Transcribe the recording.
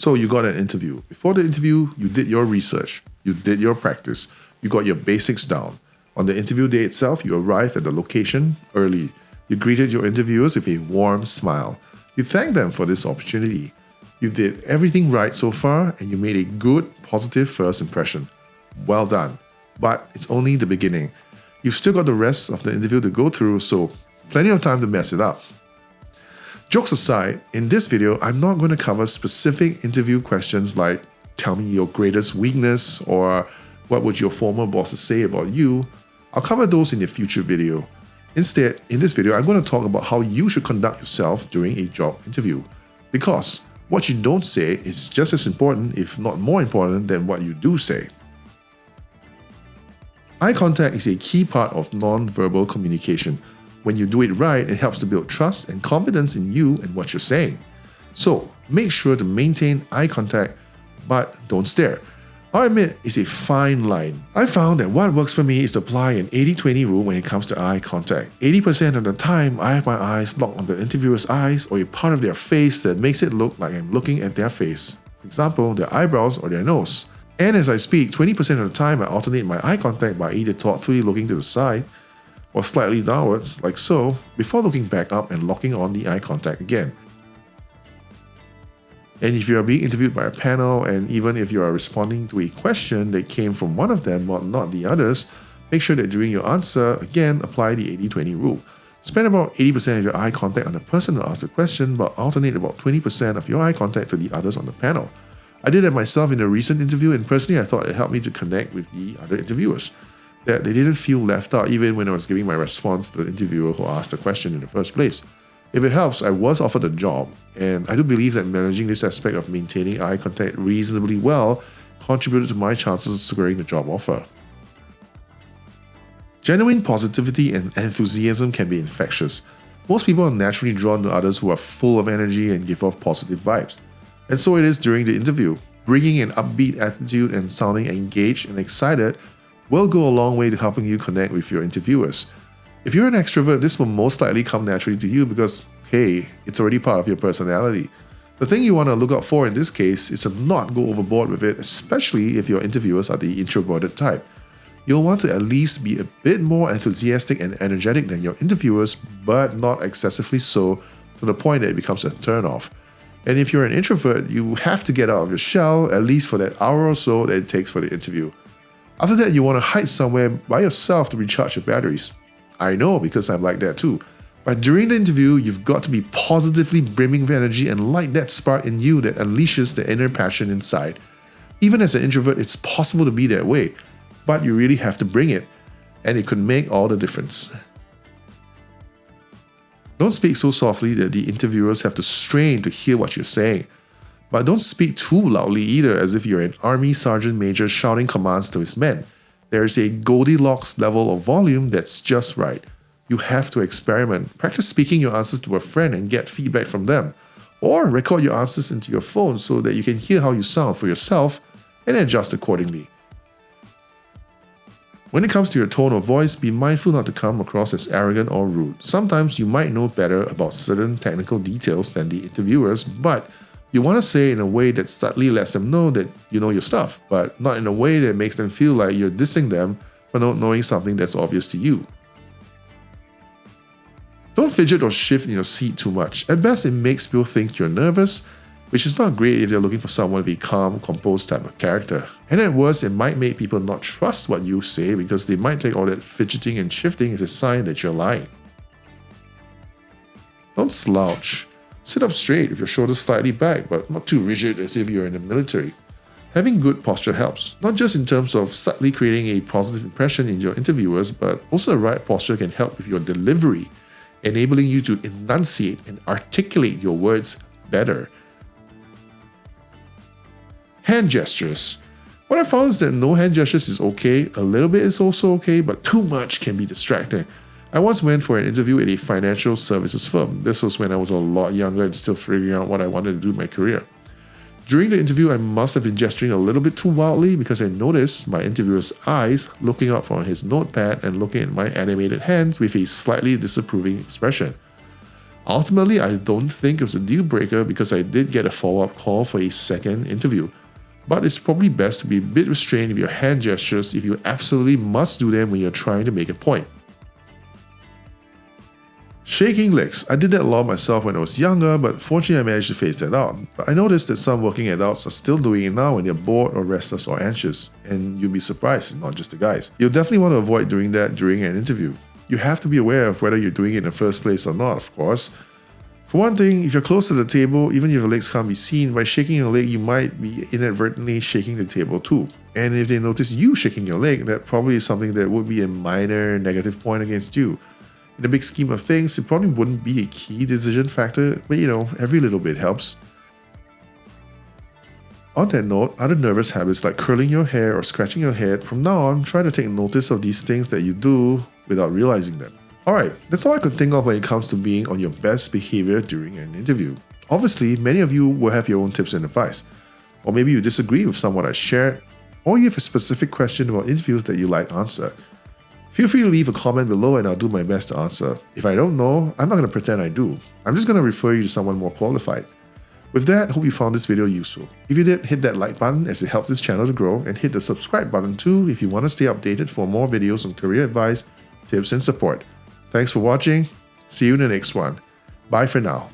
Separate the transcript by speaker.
Speaker 1: So you got an interview. Before the interview, you did your research, you did your practice, you got your basics down. On the interview day itself, you arrived at the location early. You greeted your interviewers with a warm smile. You thanked them for this opportunity. You did everything right so far and you made a good, positive first impression. Well done. But it's only the beginning. You've still got the rest of the interview to go through, so plenty of time to mess it up. Jokes aside, in this video, I'm not going to cover specific interview questions like tell me your greatest weakness or what would your former bosses say about you. I'll cover those in a future video. Instead, in this video, I'm going to talk about how you should conduct yourself during a job interview. Because what you don't say is just as important, if not more important, than what you do say. Eye contact is a key part of non-verbal communication. When you do it right, it helps to build trust and confidence in you and what you're saying. So, make sure to maintain eye contact, but don't stare. I'll admit, it's a fine line. I found that what works for me is to apply an 80-20 rule when it comes to eye contact. 80% of the time, I have my eyes locked on the interviewer's eyes or a part of their face that makes it look like I'm looking at their face. For example, their eyebrows or their nose. And as I speak, 20% of the time I alternate my eye contact by either thoughtfully looking to the side or slightly downwards, like so, before looking back up and locking on the eye contact again. And if you are being interviewed by a panel, and even if you are responding to a question that came from one of them but not the others, make sure that during your answer, again, apply the 80-20 rule. Spend about 80% of your eye contact on the person who asked the question, but alternate about 20% of your eye contact to the others on the panel. I did that myself in a recent interview, and personally I thought it helped me to connect with the other interviewers. That they didn't feel left out even when I was giving my response to the interviewer who asked the question in the first place. If it helps, I was offered the job, and I do believe that managing this aspect of maintaining eye contact reasonably well contributed to my chances of securing the job offer. Genuine positivity and enthusiasm can be infectious. Most people are naturally drawn to others who are full of energy and give off positive vibes. And so it is during the interview. Bringing an upbeat attitude and sounding engaged and excited will go a long way to helping you connect with your interviewers. If you're an extrovert, this will most likely come naturally to you because, hey, it's already part of your personality. The thing you want to look out for in this case is to not go overboard with it, especially if your interviewers are the introverted type. You'll want to at least be a bit more enthusiastic and energetic than your interviewers, but not excessively so to the point that it becomes a turn-off. And if you're an introvert, you have to get out of your shell at least for that hour or so that it takes for the interview. After that, you want to hide somewhere by yourself to recharge your batteries. I know, because I'm like that too. But during the interview, you've got to be positively brimming with energy and light that spark in you that unleashes the inner passion inside. Even as an introvert, it's possible to be that way, but you really have to bring it, and it could make all the difference. Don't speak so softly that the interviewers have to strain to hear what you're saying. But don't speak too loudly either, as if you're an army sergeant major shouting commands to his men. There is a Goldilocks level of volume that's just right. You have to experiment. Practice speaking your answers to a friend and get feedback from them. Or record your answers into your phone so that you can hear how you sound for yourself and adjust accordingly. When it comes to your tone of voice, be mindful not to come across as arrogant or rude. Sometimes you might know better about certain technical details than the interviewers, but you want to say it in a way that subtly lets them know that you know your stuff, but not in a way that makes them feel like you're dissing them for not knowing something that's obvious to you. Don't fidget or shift in your seat too much. At best, it makes people think you're nervous, which is not great if they're looking for someone with a calm, composed type of character. And at worst, it might make people not trust what you say because they might take all that fidgeting and shifting as a sign that you're lying. Don't slouch. Sit up straight with your shoulders slightly back, but not too rigid as if you're in the military. Having good posture helps, not just in terms of subtly creating a positive impression in your interviewers, but also the right posture can help with your delivery, enabling you to enunciate and articulate your words better. Hand gestures. What I found is that no hand gestures is okay, a little bit is also okay, but too much can be distracting. I once went for an interview at a financial services firm. This was when I was a lot younger and still figuring out what I wanted to do in my career. During the interview, I must have been gesturing a little bit too wildly because I noticed my interviewer's eyes looking up from his notepad and looking at my animated hands with a slightly disapproving expression. Ultimately, I don't think it was a deal breaker because I did get a follow-up call for a second interview. But it's probably best to be a bit restrained with your hand gestures if you absolutely must do them when you're trying to make a point. Shaking legs. I did that a lot myself when I was younger, but fortunately I managed to phase that out. But I noticed that some working adults are still doing it now when they're bored or restless or anxious, and you'll be surprised, not just the guys. You'll definitely want to avoid doing that during an interview. You have to be aware of whether you're doing it in the first place or not, of course. For one thing, if you're close to the table, even if your legs can't be seen, by shaking your leg, you might be inadvertently shaking the table too. And if they notice you shaking your leg, that probably is something that would be a minor negative point against you. In the big scheme of things, it probably wouldn't be a key decision factor, but every little bit helps. On that note, other nervous habits like curling your hair or scratching your head, from now on, try to take notice of these things that you do without realizing them. Alright, that's all I could think of when it comes to being on your best behavior during an interview. Obviously, many of you will have your own tips and advice. Or maybe you disagree with some what I shared, or you have a specific question about interviews that you like answered. Feel free to leave a comment below and I'll do my best to answer. If I don't know, I'm not going to pretend I do. I'm just going to refer you to someone more qualified. With that, I hope you found this video useful. If you did, hit that like button as it helps this channel to grow, and hit the subscribe button too if you want to stay updated for more videos on career advice, tips and support. Thanks for watching. See you in the next one. Bye for now.